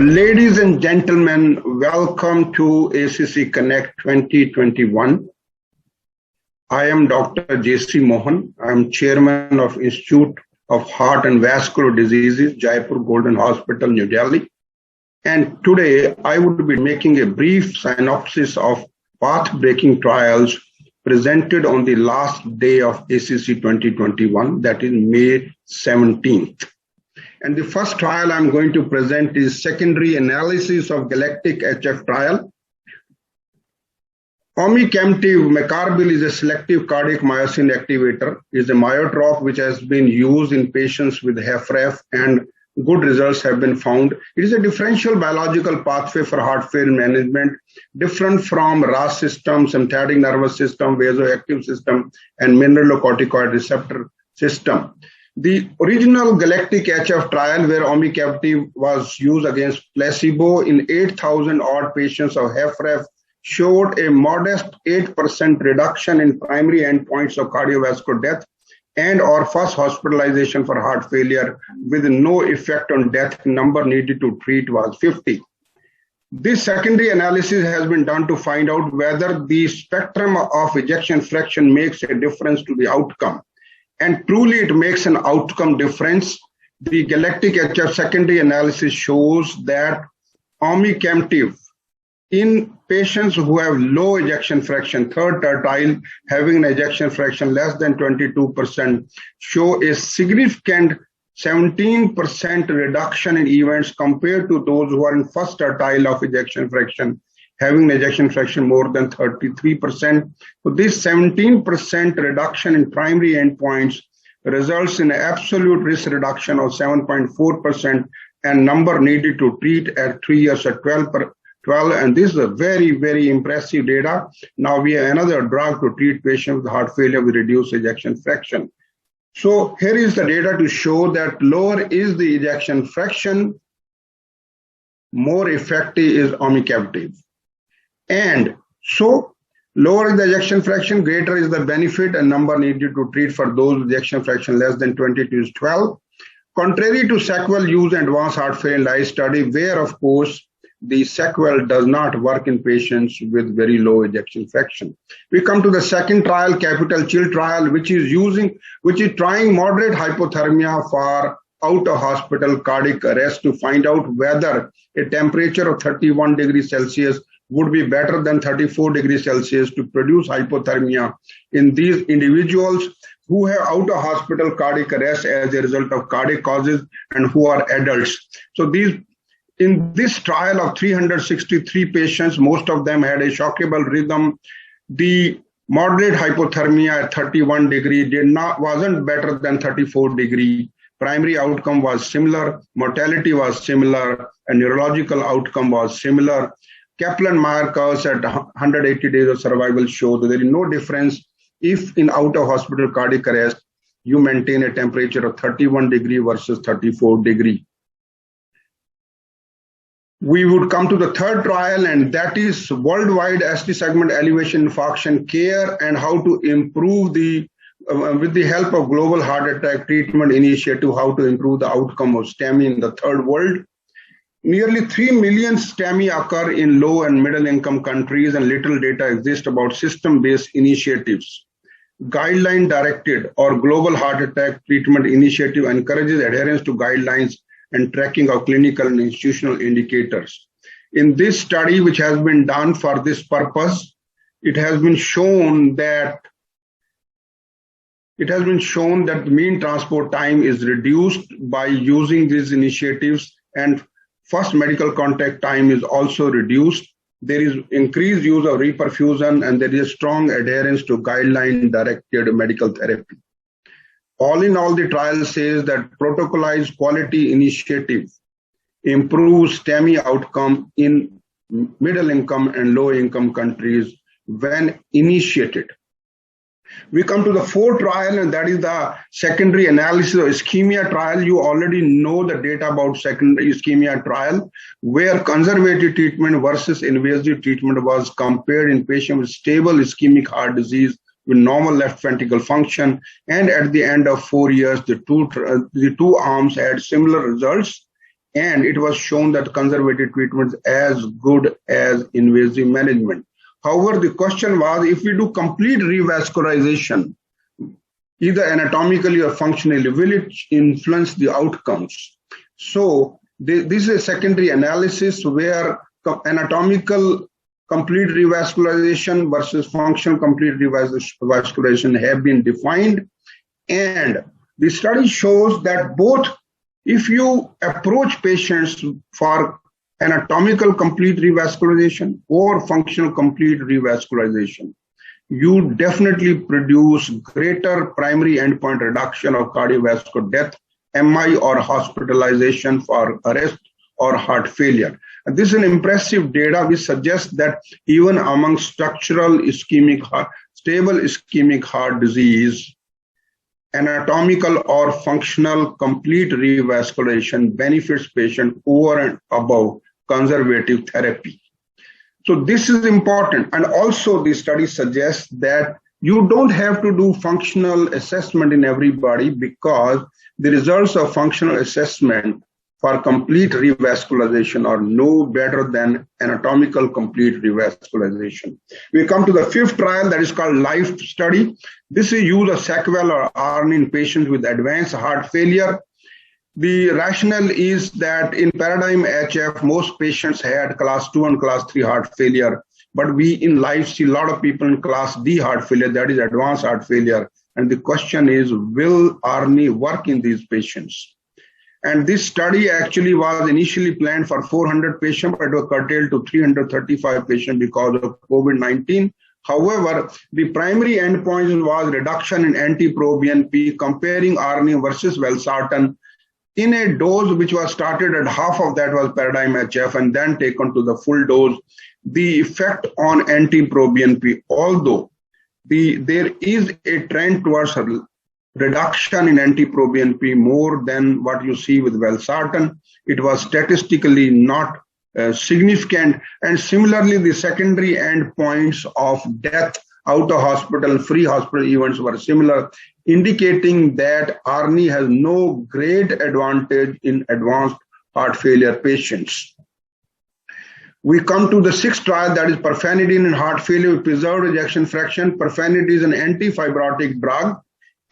Ladies and gentlemen, welcome to ACC Konnect 2021. I am Dr. C Mohan. I am Chairman of Institute of Heart and Vascular Diseases, Jaipur Golden Hospital, New Delhi. And today I would be making a brief synopsis of path-breaking trials presented on the last day of ACC 2021, that is May 17th. And the first trial I'm going to present is secondary analysis of galactic HF trial. Omecamtiv mecarbil is a selective cardiac myosin activator. It is a myotrope which has been used in patients with HFrEF and good results have been found. It is a differential biological pathway for heart failure management, different from RAS system, sympathetic nervous system, vasoactive system, and mineralocorticoid receptor system. The original galactic HF trial, where omecamtiv was used against placebo in 8,000 odd patients of HFrEF, showed a modest 8% reduction in primary endpoints of cardiovascular death and or first hospitalization for heart failure, with no effect on death. Number needed to treat was 50. This secondary analysis has been done to find out whether the spectrum of ejection fraction makes a difference to the outcome. And truly it makes an outcome difference. The galactic HF secondary analysis shows that omecamtiv in patients who have low ejection fraction, third tertile, having an ejection fraction less than 22%, show a significant 17% reduction in events compared to those who are in first tertile of ejection fraction, having an ejection fraction more than 33%. So this 17% reduction in primary endpoints results in an absolute risk reduction of 7.4% and number needed to treat at 3 years at 12. And this is a very, very impressive data. Now we have another drug to treat patients with heart failure with reduced ejection fraction. So here is the data to show that lower is the ejection fraction, more effective is omecamtiv. And so lower is the ejection fraction, greater is the benefit, and number needed to treat for those with ejection fraction less than 22 is 12. Contrary to sequel use and advanced heart failure life study, where of course the sequel does not work in patients with very low ejection fraction. We come to the second trial, capital chill trial, which is trying moderate hypothermia for out of hospital cardiac arrest to find out whether a temperature of 31 degrees Celsius would be better than 34 degrees Celsius to produce hypothermia in these individuals who have out of hospital cardiac arrest as a result of cardiac causes and who are adults. So in this trial of 363 patients, most of them had a shockable rhythm. The moderate hypothermia at 31 degree wasn't better than 34 degree. Primary outcome was similar, mortality was similar, and neurological outcome was similar. Kaplan-Meier curves at 180 days of survival show that there is no difference if in out-of-hospital cardiac arrest you maintain a temperature of 31 degree versus 34 degree. We would come to the third trial, and that is worldwide ST segment elevation infarction care and how to improve with the help of global heart attack treatment initiative, how to improve the outcome of STEMI in the third world. Nearly 3 million STEMI occur in low and middle income countries, and little data exists about system-based initiatives. Guideline directed or global heart attack treatment initiative encourages adherence to guidelines and tracking of clinical and institutional indicators. In this study, which has been done for this purpose, it has been shown that the mean transport time is reduced by using these initiatives, and first medical contact time is also reduced. There is increased use of reperfusion, and there is strong adherence to guideline-directed medical therapy. All in all, the trial says that protocolized quality initiative improves STEMI outcome in middle income and low income countries when initiated. We come to the fourth trial, and that is the secondary analysis of ischemia trial. You already know the data about secondary ischemia trial, where conservative treatment versus invasive treatment was compared in patients with stable ischemic heart disease with normal left ventricle function, and at the end of 4 years, the two arms had similar results. and it was shown that conservative treatment is as good as invasive management. However, the question was, if we do complete revascularization, either anatomically or functionally, will it influence the outcomes? So this is a secondary analysis where anatomical complete revascularization versus functional complete revascularization have been defined. And the study shows that both, if you approach patients for anatomical complete revascularization or functional complete revascularization, you definitely produce greater primary endpoint reduction of cardiovascular death, MI, or hospitalization for arrest or heart failure. And this is an impressive data which suggests that even among structural ischemic heart, stable ischemic heart disease, anatomical or functional complete revascularization benefits patient over and above conservative therapy. So this is important. And also the study suggests that you don't have to do functional assessment in everybody, because the results of functional assessment for complete revascularization are no better than anatomical complete revascularization. We come to the fifth trial, that is called LIFE study. This is use of Sackville or ARN in patients with advanced heart failure. The rationale is that in paradigm HF, most patients had class 2 and class 3 heart failure, but we in LIFE see a lot of people in class D heart failure, that is advanced heart failure. And the question is, will ARNI work in these patients? And this study actually was initially planned for 400 patients, but it was curtailed to 335 patients because of COVID-19. However, the primary endpoint was reduction in NT-proBNP, comparing ARNI versus valsartan in a dose which was started at half of that was paradigm HF and then taken to the full dose. The effect on NT-proBNP, although there is a trend towards reduction in NT-proBNP more than what you see with valsartan, it was statistically not significant. And similarly, the secondary endpoints of death, out of hospital, free hospital events were similar, indicating that ARNI has no great advantage in advanced heart failure patients. We come to the sixth trial, that is pirfenidone in heart failure with preserved ejection fraction. Pirfenidone is an antifibrotic drug,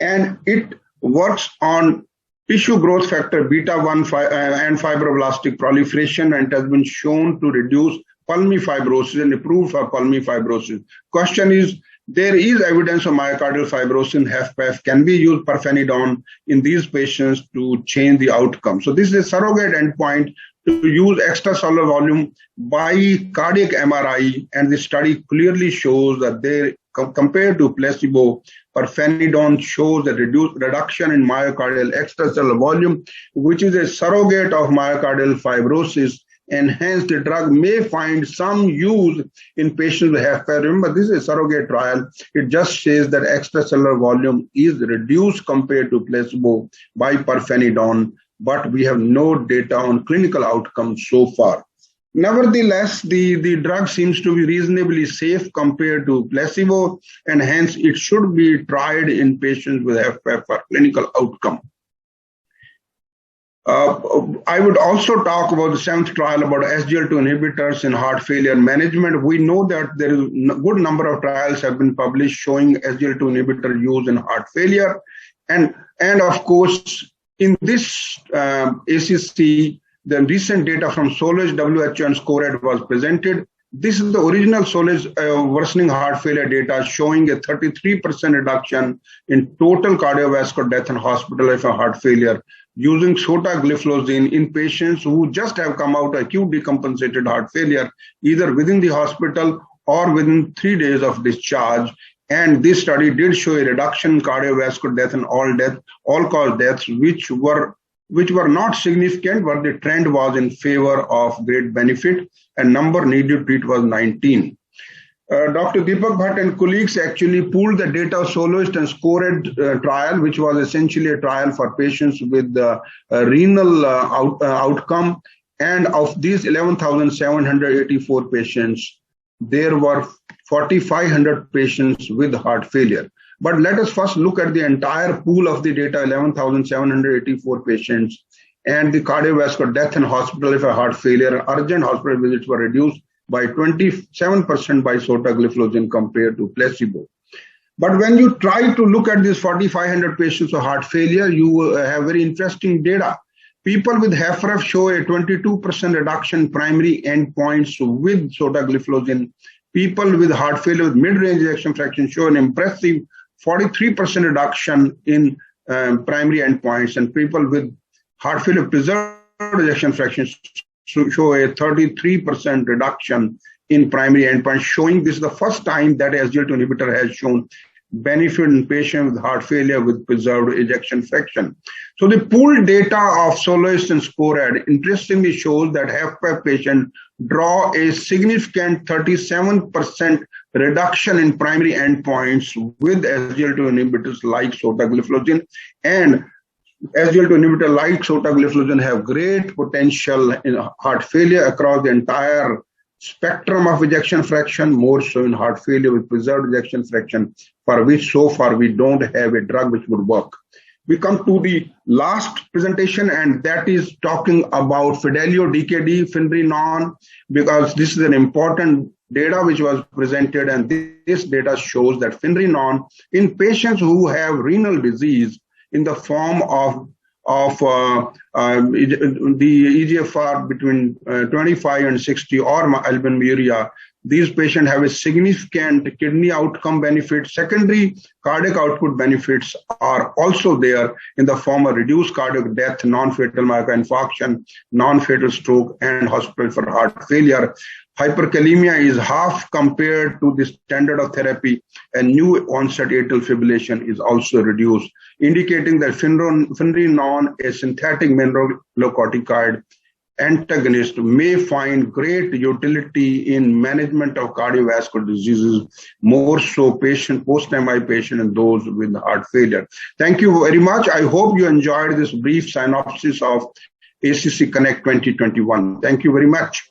and it works on tissue growth factor beta-1 and fibroblastic proliferation, and it has been shown to reduce pulmonary fibrosis and improve for pulmonary fibrosis. Question is, there is evidence of myocardial fibrosis in HFpEF. Can we use pirfenidone in these patients to change the outcome? So this is a surrogate endpoint to use extracellular volume by cardiac MRI, and the study clearly shows that they, compared to placebo, pirfenidone shows a reduction in myocardial extracellular volume, which is a surrogate of myocardial fibrosis, and hence the drug may find some use in patients with HFpEF. Remember, this is a surrogate trial. It just says that extracellular volume is reduced compared to placebo by pirfenidone, but we have no data on clinical outcomes so far. Nevertheless, the drug seems to be reasonably safe compared to placebo, and hence it should be tried in patients with HFpEF for clinical outcome. I would also talk about the seventh trial about SGLT2 inhibitors in heart failure management. We know that there is a good number of trials have been published showing SGLT2 inhibitor use in heart failure. And of course, in this ACC, the recent data from SOLAGE, WHO, and SCORED was presented. This is the original SOLAGE worsening heart failure data showing a 33% reduction in total cardiovascular death and hospitalization for heart failure using sotagliflozin in patients who just have come out acute decompensated heart failure, either within the hospital or within 3 days of discharge. And this study did show a reduction in cardiovascular death and all-cause deaths, which were not significant, but the trend was in favor of great benefit, and number needed to treat was 19. Dr. Deepak Bhatt and colleagues actually pooled the data of SOLOIST and SCORED trial, which was essentially a trial for patients with renal outcome. And of these 11,784 patients, there were 4,500 patients with heart failure. But let us first look at the entire pool of the data, 11,784 patients. and the cardiovascular death in hospital for heart failure and urgent hospital visits were reduced by 27% by sotagliflozin compared to placebo. But when you try to look at these 4,500 patients with heart failure, you have very interesting data. People with HFrEF show a 22% reduction in primary endpoints with sotagliflozin. People with heart failure with mid-range ejection fraction show an impressive 43% reduction in primary endpoints, and people with heart failure with preserved ejection fraction show a 33% reduction in primary endpoints, showing this is the first time that SGLT2 inhibitor has shown benefit in patients with heart failure with preserved ejection fraction. So the pooled data of SOLOIST and SCORAD interestingly shows that HFpEF patients draw a significant 37% reduction in primary endpoints with SGLT2 inhibitors like sotagliflozin, and SGLT2 inhibitor like sotagliflozin have great potential in heart failure across the entire spectrum of ejection fraction, more so in heart failure with preserved ejection fraction, for which so far we don't have a drug which would work. We come to the last presentation, and that is talking about Fidelio DKD, Finrenon, because this is an important data which was presented, and this data shows that Finrenon in patients who have renal disease in the form of the EGFR between 25 and 60 or albuminuria, these patients have a significant kidney outcome benefit. Secondary cardiac output benefits are also there in the form of reduced cardiac death, non-fatal myocardial infarction, non-fatal stroke, and hospital for heart failure. Hyperkalemia is half compared to the standard of therapy, and new onset atrial fibrillation is also reduced, indicating that Finrenon, a synthetic mineralocorticoid antagonist, may find great utility in management of cardiovascular diseases, more so post-MI patient and those with heart failure. Thank you very much. I hope you enjoyed this brief synopsis of ACC Konnect 2021. Thank you very much.